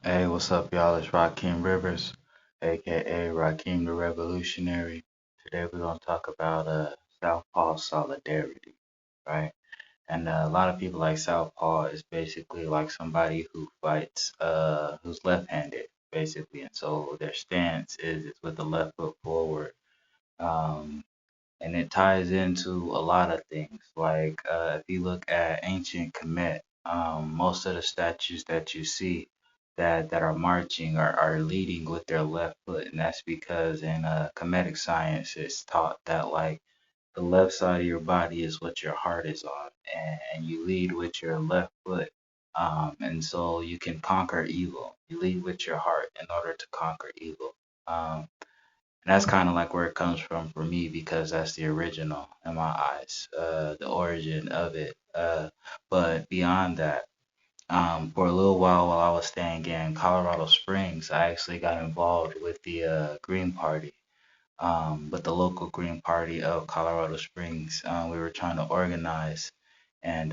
Hey, what's up, y'all? It's Raheem Rivers, aka Raheem the Revolutionary. Today we're gonna talk about Southpaw Solidarity, right? And a lot of people like Southpaw is basically like somebody who fights, who's left-handed, basically, and so their stance is with the left foot forward. Um, and it ties into a lot of things. Like if you look at ancient Kemet, most of the statues that you see that are marching are leading with their left foot, and that's because in Kemetic science it's taught that like the left side of your body is what your heart is on, and you lead with your left foot. And so you can conquer evil. You lead with your heart in order to conquer evil. And that's kind of like where it comes from for me because that's the original in my eyes, the origin of it. But beyond that, for a little while I was staying in Colorado Springs, I actually got involved with the Green Party, with the local Green Party of Colorado Springs. We were trying to organize and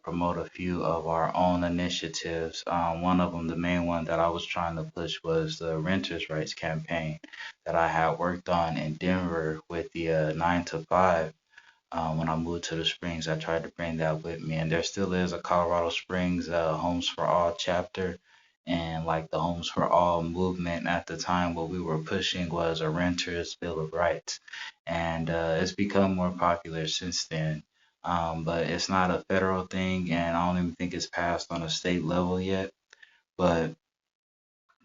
promote a few of our own initiatives. One of them, the main one that I was trying to push, was the renters' rights campaign that I had worked on in Denver with the 9 to 5. When I moved to the Springs, I tried to bring that with me, and there still is a Colorado Springs Homes for All chapter. And like the Homes for All movement at the time, what we were pushing was a renter's bill of rights, and it's become more popular since then. But it's not a federal thing, and I don't even think it's passed on a state level yet. But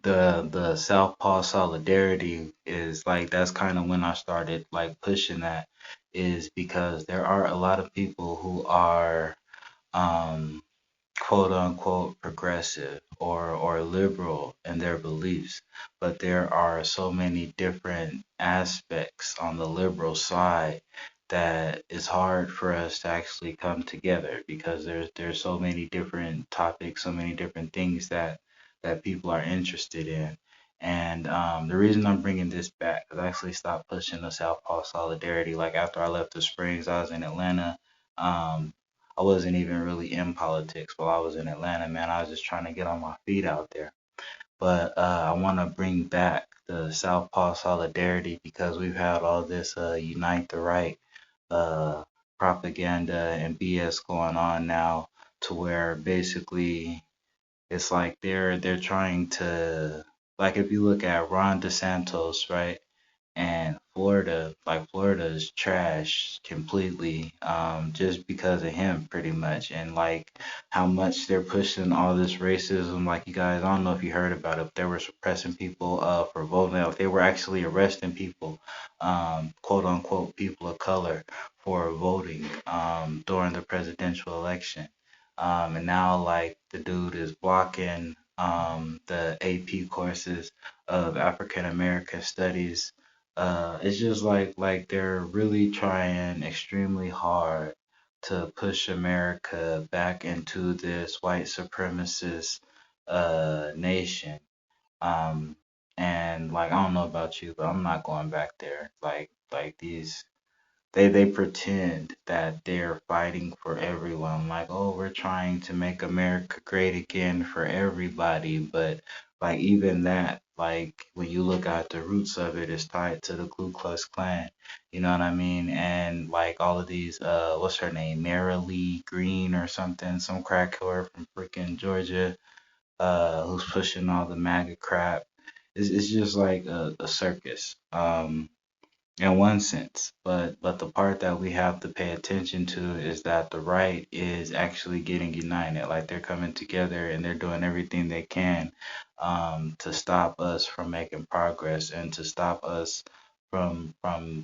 the Southpaw Solidarity is like that's kind of when I started like pushing that, is because there are a lot of people who are um quote unquote progressive or liberal in their beliefs, but there are so many different aspects on the liberal side that it's hard for us to actually come together because there's so many different topics, so many different things that people are interested in. And the reason I'm bringing this back, because I actually stopped pushing the Southpaw Solidarity. Like after I left the Springs, I was in Atlanta. Um, I wasn't even really in politics while I was in Atlanta, man. I was just trying to get on my feet out there. But I want to bring back the Southpaw Solidarity because we've had all this Unite the Right uh, propaganda and BS going on now, to where basically it's like they're trying to, like if you look at Ron DeSantos, right? And Florida, like Florida is trash completely, just because of him, pretty much, and like how much they're pushing all this racism. Like you guys, I don't know if you heard about it, but they were suppressing people for voting. Like, they were actually arresting people, quote unquote, people of color for voting during the presidential election. And now like the dude is blocking the AP courses of African American Studies. It's just like they're really trying extremely hard to push America back into this white supremacist nation. Um, and like I don't know about you, but I'm not going back there. Like these they pretend that they're fighting for everyone, like, oh, we're trying to make America great again for everybody. But like even that, like when you look at the roots of it, is tied to the Ku Klux Klan. You know what I mean? And like all of these what's her name, Mary Lee Green or something, some crack whore from freaking Georgia, who's pushing all the MAGA crap. It's just like a circus. In one sense, but the part that we have to pay attention to is that the right is actually getting united. Like they're coming together and they're doing everything they can to stop us from making progress and to stop us from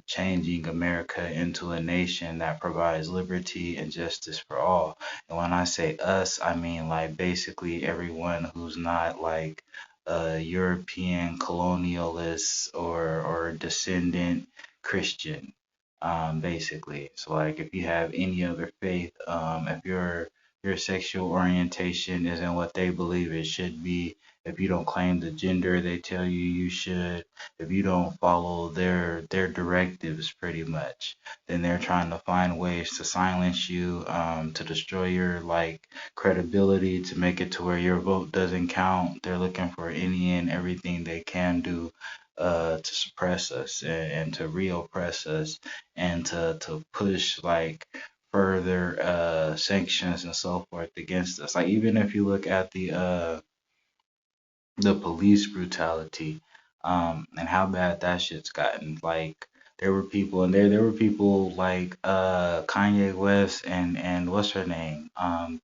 changing America into a nation that provides liberty and justice for all. And when I say us, I mean like basically everyone who's not like a European colonialist or descendant Christian, basically. So like if you have any other faith, if you're your sexual orientation isn't what they believe it should be, if you don't claim the gender they tell you you should, if you don't follow their directives pretty much, then they're trying to find ways to silence you, to destroy your like credibility, to make it to where your vote doesn't count. They're looking for any and everything they can do to suppress us and to re-oppress us and to push like further sanctions and so forth against us. Like even if you look at the police brutality, and how bad that shit's gotten. Like there were people and there were people like Kanye West and what's her name?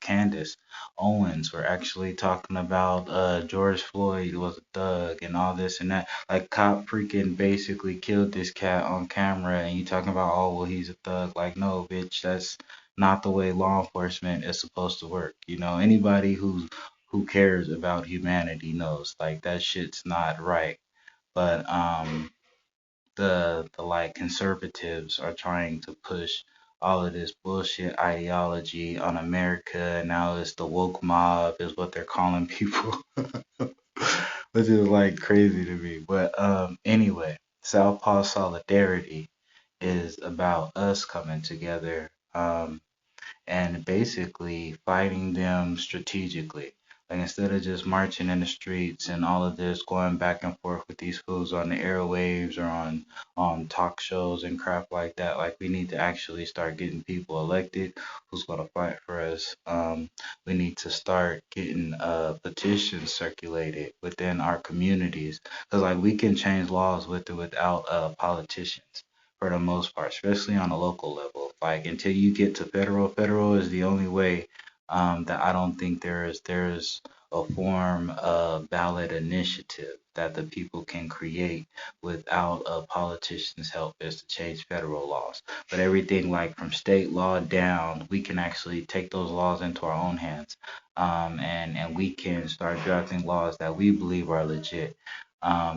Candace Owens were actually talking about George Floyd was a thug and all this and that. Like cop freaking basically killed this cat on camera and you talking about, oh well, he's a thug. Like no bitch, that's not the way law enforcement is supposed to work. You know, anybody who cares about humanity knows like that shit's not right. But the like conservatives are trying to push all of this bullshit ideology on America, and now it's the woke mob is what they're calling people, which is like crazy to me. But anyway, Southpaw Solidarity is about us coming together. And basically fighting them strategically. Like instead of just marching in the streets and all of this going back and forth with these fools on the airwaves or on talk shows and crap like that, like we need to actually start getting people elected who's gonna fight for us. We need to start getting petitions circulated within our communities because like we can change laws with or without politicians for the most part, especially on a local level. Like until you get to federal, federal is the only way that I don't think there's a form of ballot initiative that the people can create without a politician's help is to change federal laws. But everything like from state law down, we can actually take those laws into our own hands, and we can start drafting laws that we believe are legit.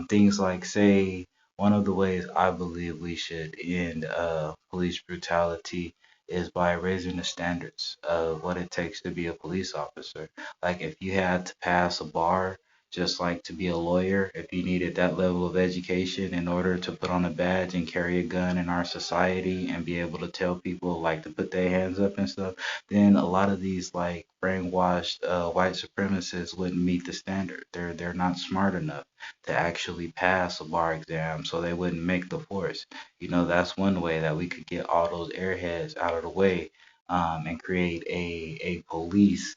Things like say one of the ways I believe we should end police brutality is by raising the standards of what it takes to be a police officer. Like if you had to pass a bar just like to be a lawyer, if you needed that level of education in order to put on a badge and carry a gun in our society and be able to tell people like to put their hands up and stuff, then a lot of these like brainwashed white supremacists wouldn't meet the standard. They're not smart enough to actually pass a bar exam so they wouldn't make the force. You know, that's one way that we could get all those airheads out of the way, and create a police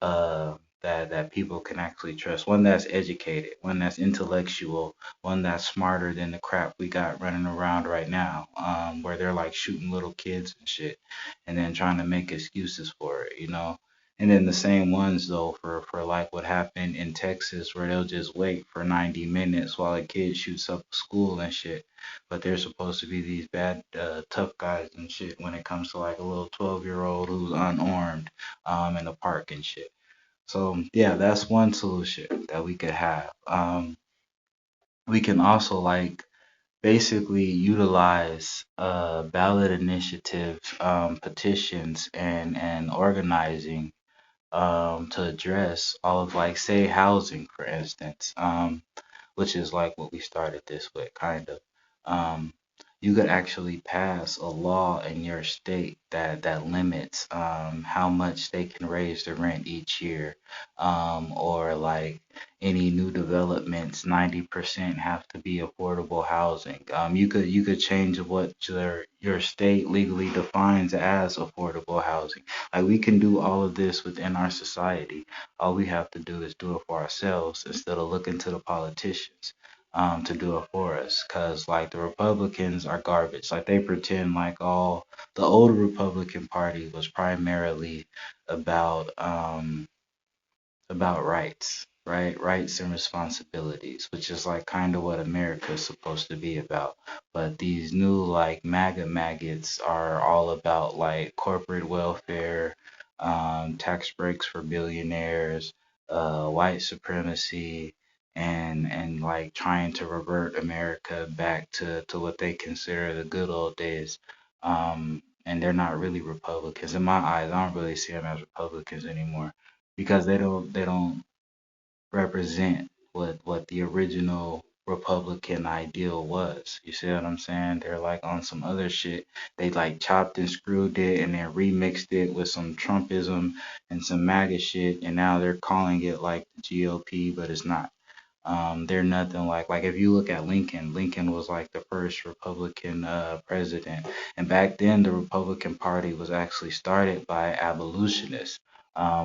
uh, that people can actually trust. One that's educated, one that's intellectual, one that's smarter than the crap we got running around right now, where they're like shooting little kids and shit, and then trying to make excuses for it, you know. And then the same ones though for like what happened in Texas, where they'll just wait for 90 minutes while a kid shoots up a school and shit. But they're supposed to be these bad, tough guys and shit when it comes to like a little 12-year-old who's unarmed, in the park and shit. So yeah, that's one solution that we could have. We can also like basically utilize ballot initiatives, petitions, and organizing to address all of like say housing, for instance. Which is like what we started this with, kind of. Um, you could actually pass a law in your state that limits how much they can raise the rent each year, or like any new developments, 90% have to be affordable housing. You could change what your state legally defines as affordable housing. Like we can do all of this within our society. All we have to do is do it for ourselves instead of looking to the politicians to do it for us. Cause like the Republicans are garbage. Like they pretend like all the old Republican Party was primarily about about rights, right? Rights and responsibilities, which is like kind of what America is supposed to be about. But these new like MAGA maggots are all about like corporate welfare, tax breaks for billionaires, white supremacy, and like trying to revert America back to what they consider the good old days. and they're not really Republicans in my eyes. I don't really see them as Republicans anymore because they don't represent what the original Republican ideal was. You see what I'm saying? They're like on some other shit. They like chopped and screwed it and then remixed it with some Trumpism and some MAGA shit, and now they're calling it like the GOP, but it's not. They're nothing like if you look at Lincoln, Lincoln was like the first Republican president, and back then the Republican Party was actually started by abolitionists,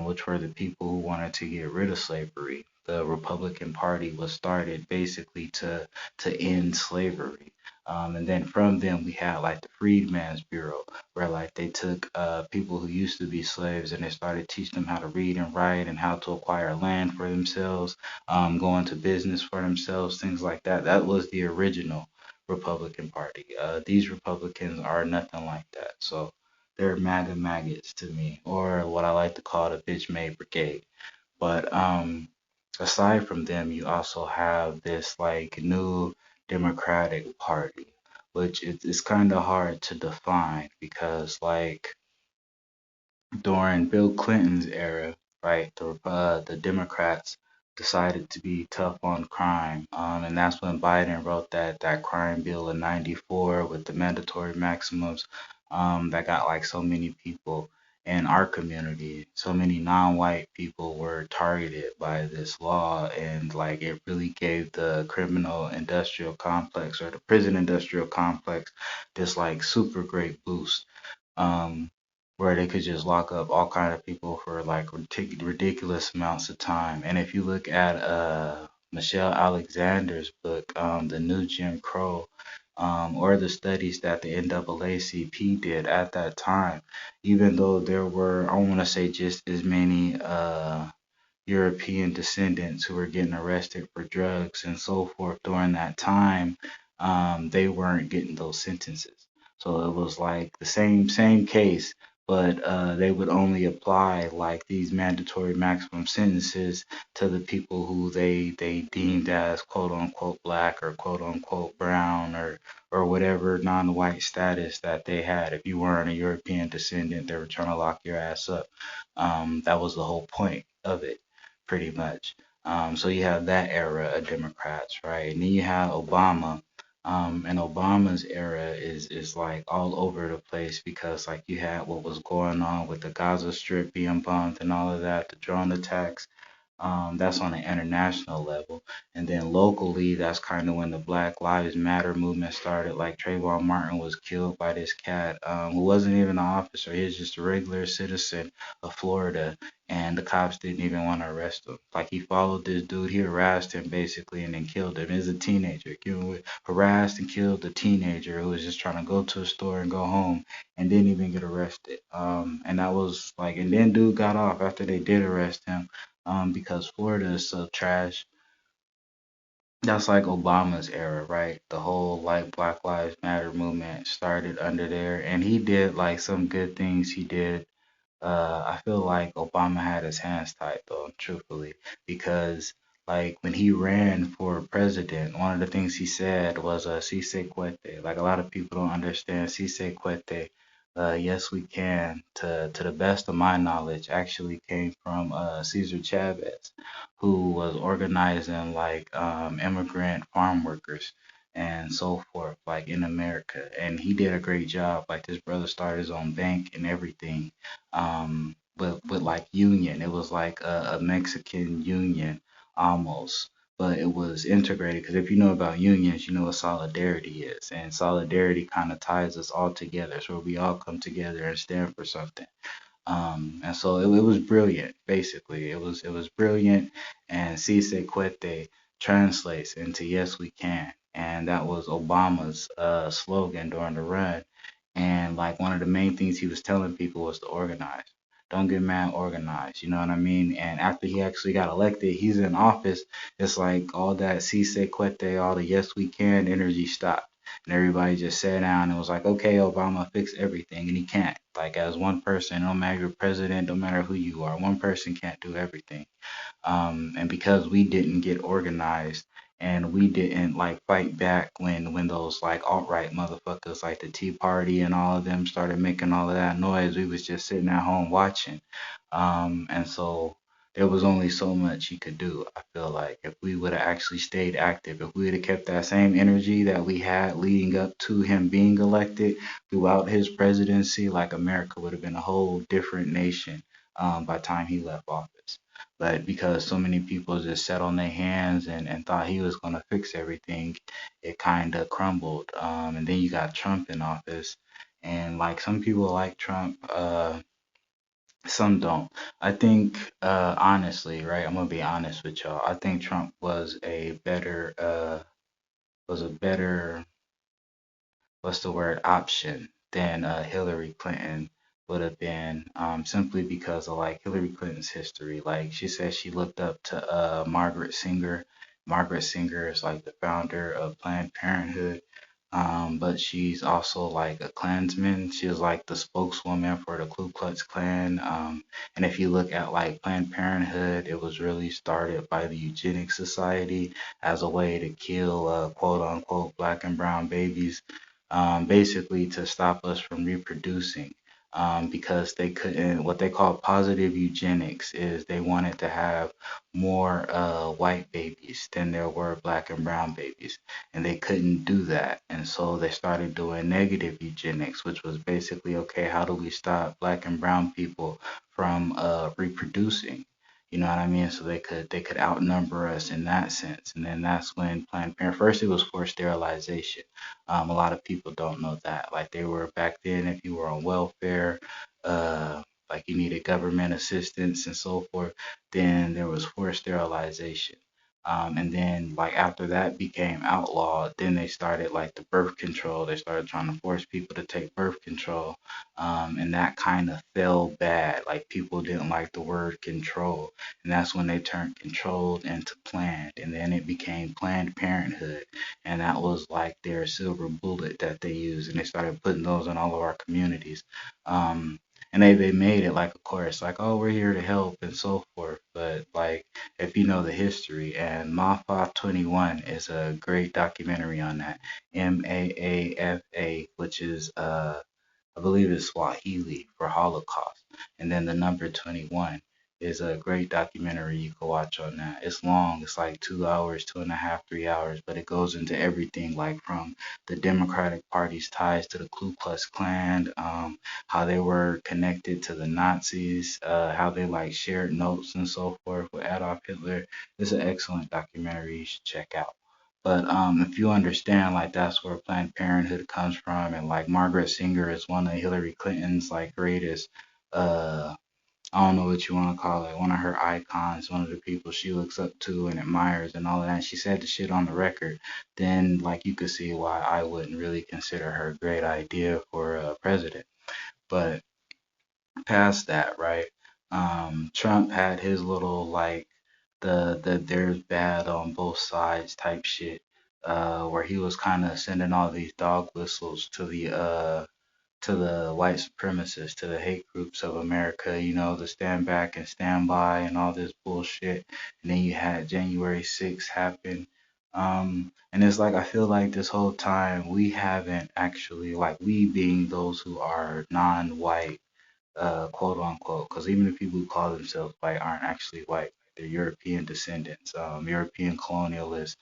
which were the people who wanted to get rid of slavery. The Republican Party was started basically to end slavery. And then from them we had like the Freedmen's Bureau, where like they took people who used to be slaves and they started teaching them how to read and write and how to acquire land for themselves, go into business for themselves, things like that. That was the original Republican Party. These Republicans are nothing like that. So they're MAGA maggots to me, or what I like to call the bitch made brigade. But aside from them, you also have this like new Democratic Party, which is kind of hard to define because like during Bill Clinton's era, right, the Democrats decided to be tough on crime, and that's when Biden wrote that crime bill in '94 with the mandatory maximums, that got like so many people in our community, so many non-white people were targeted by this law, and like it really gave the criminal industrial complex or the prison industrial complex this like super great boost, um, where they could just lock up all kind of people for like ridiculous amounts of time. And if you look at Michelle Alexander's book, The New Jim Crow, or the studies that the NAACP did at that time, even though there were, I want to say, just as many European descendants who were getting arrested for drugs and so forth during that time, they weren't getting those sentences. So it was like the same case, but they would only apply like these mandatory maximum sentences to the people who they deemed as quote unquote black or quote unquote brown or whatever non-white status that they had. If you weren't a European descendant, they were trying to lock your ass up. That was the whole point of it pretty much. So you have that era of Democrats, right? And then you have Obama. And Obama's era is like all over the place because like you had what was going on with the Gaza Strip being bombed and all of that, the drone attacks. That's on an international level. And then locally, that's kind of when the Black Lives Matter movement started. Like Trayvon Martin was killed by this cat who wasn't even an officer. He was just a regular citizen of Florida. And the cops didn't even want to arrest him. Like he followed this dude, he harassed him basically and then killed him. As a teenager, harassed and killed a teenager who was just trying to go to a store and go home and didn't even get arrested. And that was like, and then dude got off after they did arrest him, because Florida is so trash. That's like Obama's era, right? The whole like Black Lives Matter movement started under there, and he did like some good things. He did. I feel like Obama had his hands tied though, truthfully, because like when he ran for president, one of the things he said was "si se puede." Like a lot of people don't understand "si se puede." Yes, we can. To the best of my knowledge, actually came from Cesar Chavez, who was organizing like immigrant farm workers and so forth, like in America. And he did a great job. Like this brother started his own bank and everything, but with like union. It was like a Mexican union almost, but it was integrated because if you know about unions, you know what solidarity is, and solidarity kind of ties us all together, so we all come together and stand for something. And so it was brilliant. Basically, it was brilliant, and "Si se puede" translates into "Yes, we can," and that was Obama's slogan during the run. And like one of the main things he was telling people was to organize. Don't get mad, organize. You know what I mean? And after he actually got elected, he's in office. It's like all that "Si se puede," all the "Yes, we can" energy stopped. And everybody just sat down and was like, okay, Obama, fix everything. And he can't. Like, as one person, no matter your president, no matter who you are, one person can't do everything. And because we didn't get organized and we didn't like fight back when those like alt-right motherfuckers like the Tea Party and all of them started making all of that noise. We was just sitting at home watching. And so there was only so much he could do. I feel like if we would have actually stayed active, if we would have kept that same energy that we had leading up to him being elected throughout his presidency, like America would have been a whole different nation by the time he left office. But because so many people just sat on their hands and thought he was going to fix everything, it kind of crumbled. And then you got Trump in office. And like some people like Trump, some don't. I think, honestly, right? I'm gonna be honest with y'all. I think Trump was a better, what's the word, option than Hillary Clinton would have been, simply because of like Hillary Clinton's history. Like she said, she looked up to Margaret Singer. Margaret Singer is like the founder of Planned Parenthood. But she's also like a Klansman. She was like the spokeswoman for the Ku Klux Klan. And if you look at like Planned Parenthood, it was really started by the Eugenics Society as a way to kill quote unquote black and brown babies, basically to stop us from reproducing. Because they couldn't, what they call positive eugenics is they wanted to have more white babies than there were black and brown babies, and they couldn't do that. And so they started doing negative eugenics, which was basically, okay, how do we stop black and brown people from reproducing? You know what I mean? So they could outnumber us in that sense. And then that's when Planned Parenthood, first it was for sterilization. A lot of people don't know that. Like they were back then, if you were on welfare, like you needed government assistance and so forth, then there was forced sterilization. And then like after that became outlawed, then they started like the birth control. They started trying to force people to take birth control. And that kind of fell bad. Like people didn't like the word control. And that's when they turned controlled into planned. And then it became Planned Parenthood. And that was like their silver bullet that they used. And they started putting those in all of our communities. And they made it like, of course, like, oh, we're here to help and so forth. But like, if you know the history, and Maafa 21 is a great documentary on that. Maafa, which is I believe it's Swahili for Holocaust. And then the number 21 is a great documentary you can watch on that. It's long, it's like 2 hours, 2.5, 3 hours, but it goes into everything like from the Democratic Party's ties to the Ku Klux Klan, how they were connected to the Nazis, how they like shared notes and so forth with Adolf Hitler. It's an excellent documentary you should check out. But if you understand, like that's where Planned Parenthood comes from, and like Margaret Singer is one of Hillary Clinton's like greatest, uh, I don't know what you want to call it, one of her icons, one of the people she looks up to and admires and all of that. She said the shit on the record. Then like you could see why I wouldn't really consider her a great idea for president. But past that, right? Trump had his little like the there's bad on both sides type shit, where he was kind of sending all these dog whistles to the white supremacists, to the hate groups of America, you know, to stand back and stand by and all this bullshit. And then you had January 6th happen. And it's like I feel like this whole time we haven't actually, like we being those who are non-white, quote unquote, because even the people who call themselves white aren't actually white. They're European descendants, European colonialists,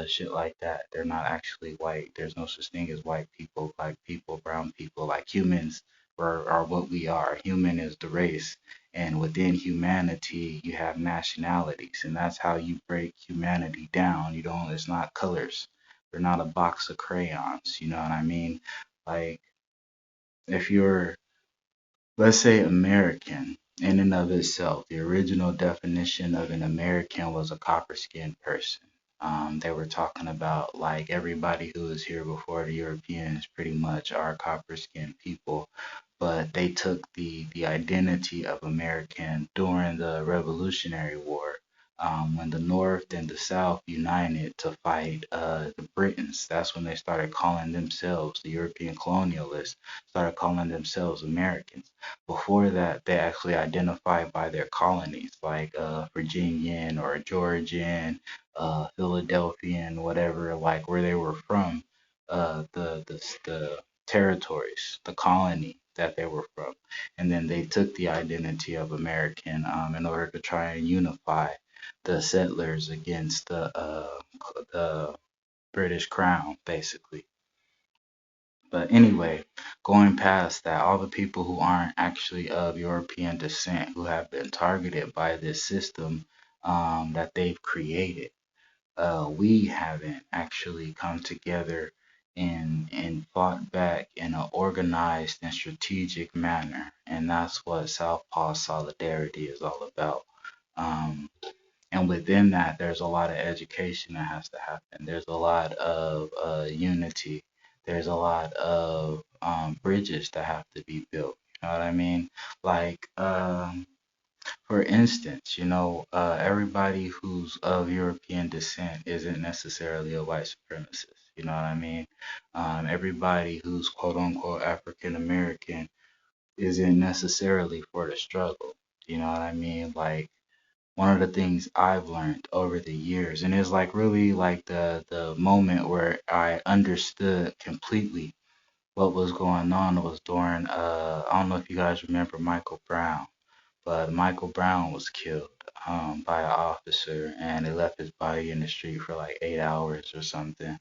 shit like that. They're not actually white. There's no such thing as white people, black people, brown people. Like humans are what we are. Human is the race. And within humanity, you have nationalities. And that's how you break humanity down. You don't, it's not colors. They're not a box of crayons. You know what I mean? Like, if you're, let's say, American, in and of itself, the original definition of an American was a copper skinned person. They were talking about like everybody who was here before the Europeans pretty much are copper skinned people, but they took the identity of American during the Revolutionary War. When the North and the South united to fight the Britons, that's when they started calling themselves, the European colonialists, started calling themselves Americans. Before that, they actually identified by their colonies, like Virginian or Georgian, Philadelphian, whatever, like where they were from, the territories, the colony that they were from. And then they took the identity of American in order to try and unify the settlers against the British Crown, basically. But anyway, going past that, all the people who aren't actually of European descent who have been targeted by this system that they've created, we haven't actually come together and fought back in an organized and strategic manner, and that's what Southpaw Solidarity is all about. Um, and within that, there's a lot of education that has to happen. There's a lot of unity. There's a lot of bridges that have to be built. You know what I mean? Like, for instance, everybody who's of European descent isn't necessarily a white supremacist. You know what I mean? Everybody who's quote unquote African American isn't necessarily for the struggle. You know what I mean? Like, one of the things I've learned over the years, and it's like really like the moment where I understood completely what was going on was during I don't know if you guys remember Michael Brown, but Michael Brown was killed by an officer, and they left his body in the street for like 8 hours or something.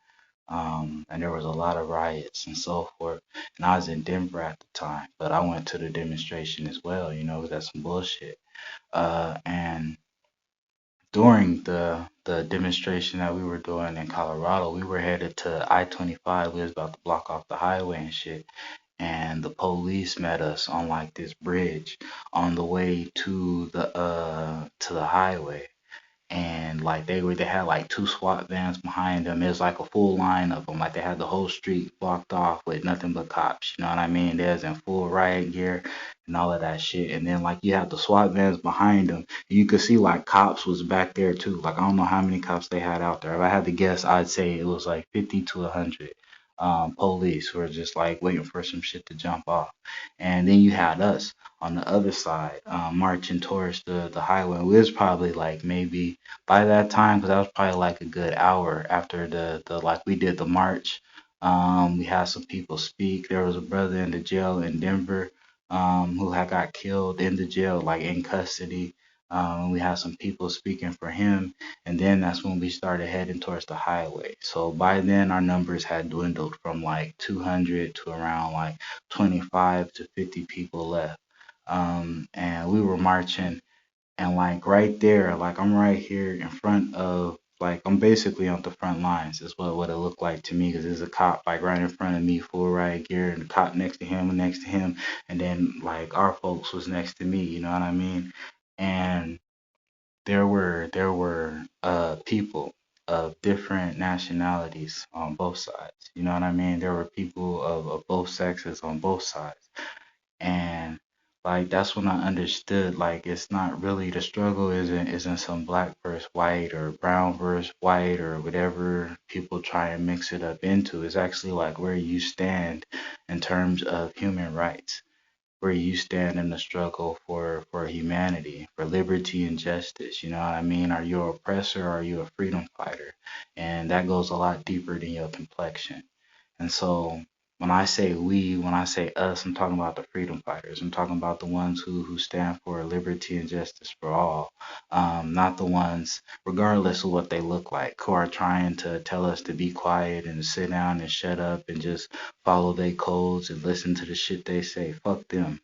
And there was a lot of riots and so forth. And I was in Denver at the time, but I went to the demonstration as well. That's some bullshit. And during the demonstration that we were doing in Colorado, we were headed to I-25. We was about to block off the highway and shit. And the police met us on like this bridge on the way to the highway, and like they had like two SWAT vans behind them. It was like a full line of them. Like they had the whole street blocked off with nothing but cops. You know what I mean? They was in full riot gear and all of that shit. And then like you had the SWAT vans behind them. And you could see like cops was back there too. Like I don't know how many cops they had out there. If I had to guess, I'd say it was like 50 to 100 police who were just like waiting for some shit to jump off. And then you had us on the other side, marching towards the highway. We was probably like maybe by that time, because that was probably like a good hour after the like we did the march. We had some people speak. There was a brother in the jail in Denver who had got killed in the jail, like in custody. We had some people speaking for him, and then that's when we started heading towards the highway. So by then, our numbers had dwindled from like 200 to around like 25 to 50 people left. And we were marching, and like right there, like I'm right here in front of, like I'm basically on the front lines. Is what it looked like to me, because there's a cop like right in front of me, full riot gear, and the cop next to him and next to him, and then like our folks was next to me. You know what I mean? And there were people of different nationalities on both sides. You know what I mean? There were people of both sexes on both sides. And like that's when I understood, like it's not really, the struggle isn't some black versus white or brown versus white or whatever people try and mix it up into. It's actually like where you stand in terms of human rights, where you stand in the struggle for humanity, for liberty and justice. You know what I mean? Are you an oppressor, or are you a freedom fighter? And that goes a lot deeper than your complexion. And so when I say we, when I say us, I'm talking about the freedom fighters. I'm talking about the ones who stand for liberty and justice for all, not the ones, regardless of what they look like, who are trying to tell us to be quiet and sit down and shut up and just follow their codes and listen to the shit they say. Fuck them.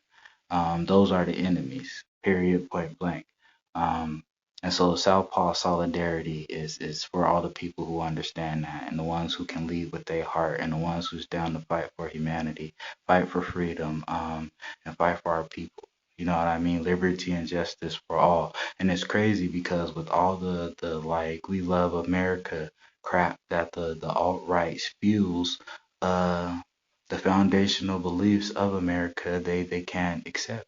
Those are the enemies, period, point blank. Um, and so Southpaw Solidarity is for all the people who understand that, and the ones who can lead with their heart, and the ones who's down to fight for humanity, fight for freedom, and fight for our people. You know what I mean? Liberty and justice for all. And it's crazy because with all the like we love America crap that the alt-right spews, uh the foundational beliefs of America they can't accept.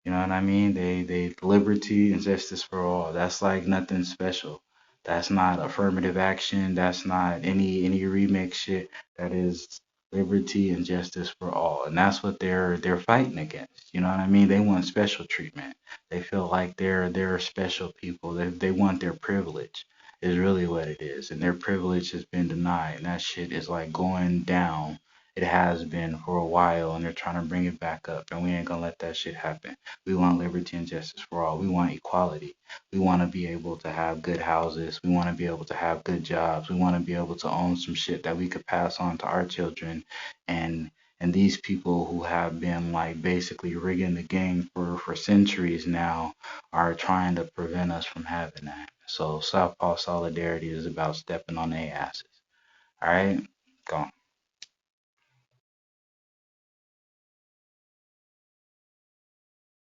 You know what I mean? They liberty and justice for all. That's like nothing special. That's not affirmative action. That's not any remix shit. That is liberty and justice for all. And that's what they're fighting against. You know what I mean? They want special treatment. They feel like they're special people. They want their privilege is really what it is. And their privilege has been denied. And that shit is like going down. It has been for a while, and they're trying to bring it back up, and we ain't gonna let that shit happen. We want liberty and justice for all. We want equality. We want to be able to have good houses. We want to be able to have good jobs. We want to be able to own some shit that we could pass on to our children. And these people who have been like basically rigging the game for centuries now are trying to prevent us from having that. So Southpaw Solidarity is about stepping on their asses. All right, go.